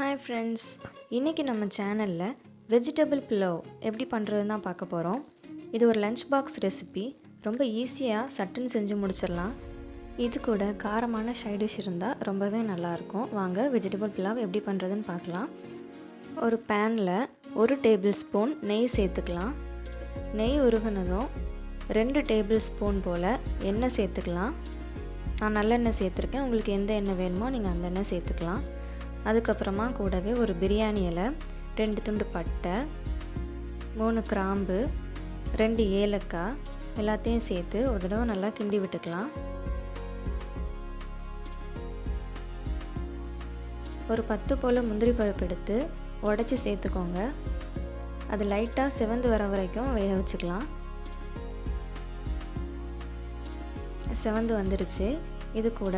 Hi friends, இன்னைக்கு நம்ம சேனல்ல வெஜிடபிள் புலாவ் எப்படி பண்றதுன்னு தான் பார்க்க போறோம். இது ஒரு லஞ்ச் பாக்ஸ் ரெசிபி. ரொம்ப ஈஸியா சட்டுன்னு செஞ்சு முடிச்சிடலாம். இது கூட காரமான சைடு டிஷ் இருந்தா ரொம்பவே நல்லா இருக்கும். வாங்க வெஜிடபிள் புலாவ் எப்படி பண்றதுன்னு பார்க்கலாம். ஒரு panல 1 டேபிள் ஸ்பூன் நெய் சேர்த்துக்கலாம். நெய் உருகுனதும் 2 டேபிள் ஸ்பூன் போல எண்ணெய் சேர்த்துக்கலாம். நான் நல்லெண்ணெய் சேர்த்துருக்கேன். உங்களுக்கு எந்த எண்ணெய் வேணுமோ நீங்கள் அந்த எண்ணெய் சேர்த்துக்கலாம். அதுக்கப்புறமா கூடவே ஒரு பிரியாணி இலை, 2 துண்டு பட்டை, 3 கிராம்பு, 2 ஏலக்காய் எல்லாத்தையும் சேர்த்து ஒரு தடவை நல்லா கிண்டி விட்டுக்கலாம். ஒரு 10 போல் முந்திரி பருப்பு எடுத்து உடச்சி சேர்த்துக்கோங்க. அது லைட்டாக செவந்து வர வரைக்கும் வேக வச்சுக்கலாம். செவந்து வந்துருச்சு. இது கூட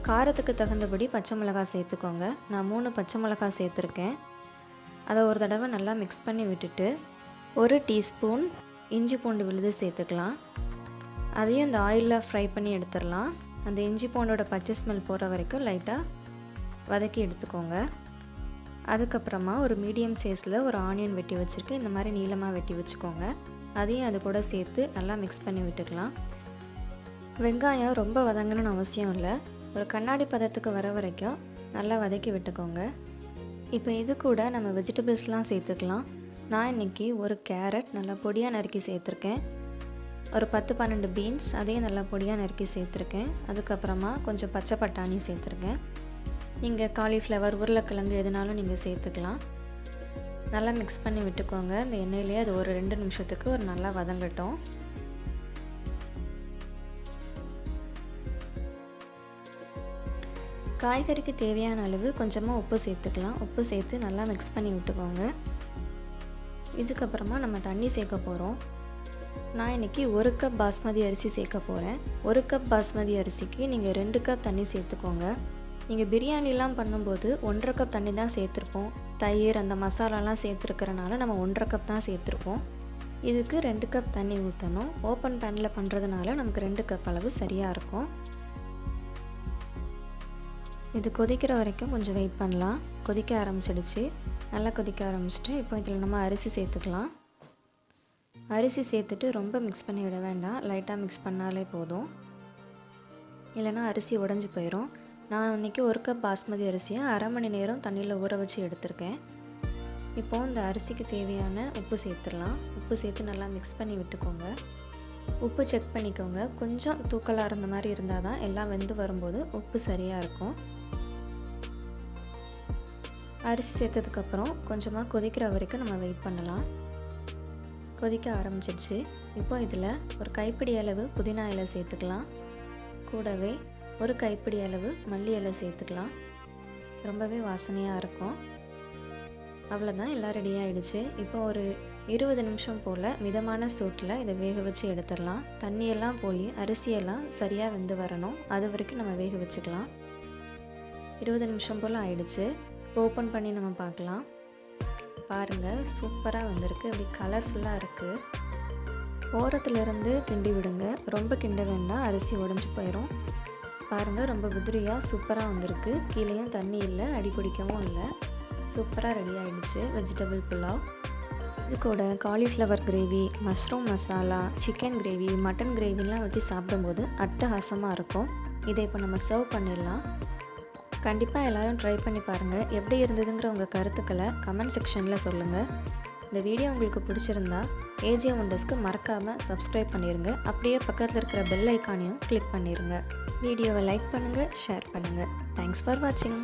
காரத்துக்கு தகுந்தபடி பச்சை மிளகாய் சேர்த்துக்கோங்க. நான் 3 பச்சை மிளகாய் சேர்த்துருக்கேன். அதை ஒரு தடவை நல்லா மிக்ஸ் பண்ணி விட்டுட்டு 1 டீஸ்பூன் இஞ்சி பூண்டு விழுது சேர்த்துக்கலாம். அதையும் இந்த ஆயிலில் ஃப்ரை பண்ணி எடுத்துடலாம். அந்த இஞ்சி பூண்டோட பச்சை ஸ்மெல் போகிற வரைக்கும் லைட்டாக வதக்கி எடுத்துக்கோங்க. அதுக்கப்புறமா ஒரு மீடியம் சைஸில் ஒரு ஆனியன் வெட்டி வச்சுருக்கேன். இந்த மாதிரி நீளமாக வெட்டி வச்சுக்கோங்க. அதையும் அது கூட சேர்த்து நல்லா மிக்ஸ் பண்ணி விட்டுக்கலாம். வெங்காயம் ரொம்ப வதங்கணும்னு அவசியம் இல்லை. ஒரு கண்ணாடி பதத்துக்கு வர வரைக்கும் நல்லா வதக்கி விட்டுக்கோங்க. இப்போ இது கூட நம்ம வெஜிடபிள்ஸ்லாம் சேர்த்துக்கலாம். நான் இன்றைக்கி ஒரு கேரட் நல்லா பொடியாக நறுக்கி சேர்த்துருக்கேன். ஒரு 10-12 பீன்ஸ் அதையும் நல்லா பொடியாக நறுக்கி சேர்த்துருக்கேன். அதுக்கப்புறமா கொஞ்சம் பச்சை பட்டாணி சேர்த்துருக்கேன். நீங்கள் காலிஃப்ளவர், உருளைக்கிழங்கு எதுனாலும் நீங்கள் சேர்த்துக்கலாம். நல்லா மிக்ஸ் பண்ணி விட்டுக்கோங்க. இந்த எண்ணெயிலேயே அது ஒரு 2 நிமிஷத்துக்கு ஒரு நல்லா வதங்கட்டும். காய்கறிக்கு தேவையான அளவு கொஞ்சமாக உப்பு சேர்த்துக்கலாம். உப்பு சேர்த்து நல்லா மிக்ஸ் பண்ணி விட்டுக்கோங்க. இதுக்கப்புறமா நம்ம தண்ணி சேர்க்க போகிறோம். நான் இன்றைக்கி 1 கப் பாஸ்மதி அரிசி சேர்க்க போகிறேன். 1 கப் பாஸ்மதி அரிசிக்கு நீங்கள் 2 கப் தண்ணி சேர்த்துக்கோங்க. நீங்கள் பிரியாணிலாம் பண்ணும்போது 1.5 கப் தண்ணி தான் சேர்த்துருப்போம். தயிர் அந்த மசாலாலாம் சேர்த்துருக்கிறனால நம்ம 1.5 கப் தான் சேர்த்துருப்போம். இதுக்கு 2 கப் தண்ணி ஊற்றணும். ஓப்பன் பேனில் பண்ணுறதுனால நமக்கு 2 கப் அளவு சரியாக இருக்கும். இது கொதிக்கிற வரைக்கும் கொஞ்சம் வெயிட் பண்ணலாம். கொதிக்க ஆரம்பிச்சிடுச்சு. நல்லா கொதிக்க ஆரம்பிச்சிட்டு இப்போ இதில் நம்ம அரிசி சேர்த்துக்கலாம். அரிசி சேர்த்துட்டு ரொம்ப மிக்ஸ் பண்ணி விட வேண்டாம். லைட்டாக மிக்ஸ் பண்ணாலே போதும், இல்லைனா அரிசி உடஞ்சி போயிடும். நான் இன்றைக்கி 1 கப் பாஸ்மதி அரிசியை 1/2 மணி நேரம் தண்ணியில் ஊற வச்சு எடுத்திருக்கேன். இப்போது இந்த அரிசிக்கு தேவையான உப்பு சேர்த்துடலாம். உப்பு சேர்த்து நல்லா மிக்ஸ் பண்ணி விட்டுக்கோங்க. உப்பு செக் பண்ணிக்கோங்க. கொஞ்சம் தூக்கலாக இருந்த மாதிரி இருந்தால் தான் எல்லாம் வெந்து வரும்போது உப்பு சரியாக இருக்கும். அரிசி சேர்த்ததுக்கப்புறம் கொஞ்சமாக கொதிக்கிற வரைக்கும் நம்ம வெயிட் பண்ணலாம். கொதிக்க ஆரம்பிச்சிடுச்சு. இப்போ இதில் ஒரு கைப்பிடி அளவு புதினா இலை சேர்த்துக்கலாம். கூடவே ஒரு கைப்பிடி அளவு மல்லி இலை சேர்த்துக்கலாம். ரொம்பவே வாசனையாக இருக்கும். அவ்வளோதான், எல்லாம் ரெடி ஆகிடுச்சு. இப்போ ஒரு 20 நிமிஷம் போல் மிதமான சூட்டில் இதை வேக வச்சு எடுத்துடலாம். தண்ணியெல்லாம் போய் அரிசியெல்லாம் சரியாக வெந்து வரணும். அது வரைக்கும் நம்ம வேக வச்சுக்கலாம். 20 நிமிஷம் போல் ஆயிடுச்சு. ஓப்பன் பண்ணி நம்ம பார்க்கலாம். பாருங்கள், சூப்பராக வந்திருக்கு. அப்படி கலர்ஃபுல்லாக இருக்குது. ஓரத்துலேருந்து கிண்டி விடுங்க. ரொம்ப கிண்ட வேண்டாம், அரிசி உடஞ்சி போயிடும். பாருங்கள், ரொம்ப உதிரியாக சூப்பராக வந்திருக்கு. கீழேயும் தண்ணி இல்லை, அடி பிடிக்கவும் இல்லை. சூப்பராக ரெடி ஆகிடுச்சு வெஜிடபிள் புலாவ். இது கூட cauliflower gravy, mushroom masala, chicken gravy, mutton கிரேவிலாம் வச்சு சாப்பிடும்போது அட்டகாசமாக இருக்கும். இதை இப்போ நம்ம சர்வ் பண்ணிடலாம். கண்டிப்பாக எல்லோரும் ட்ரை பண்ணி பாருங்கள். எப்படி இருந்ததுங்கிற உங்கள் கருத்துக்களை கமெண்ட் செக்ஷனில் சொல்லுங்கள். இந்த வீடியோ உங்களுக்கு பிடிச்சிருந்தா AJ Wondersக்கு மறக்காமல் சப்ஸ்கிரைப் பண்ணிடுங்க. அப்படியே பக்கத்தில் இருக்கிற பெல் ஐக்கானையும் கிளிக் பண்ணிடுங்க. வீடியோவை லைக் பண்ணுங்கள், ஷேர் பண்ணுங்கள். தேங்க்ஸ் ஃபார் வாட்சிங்.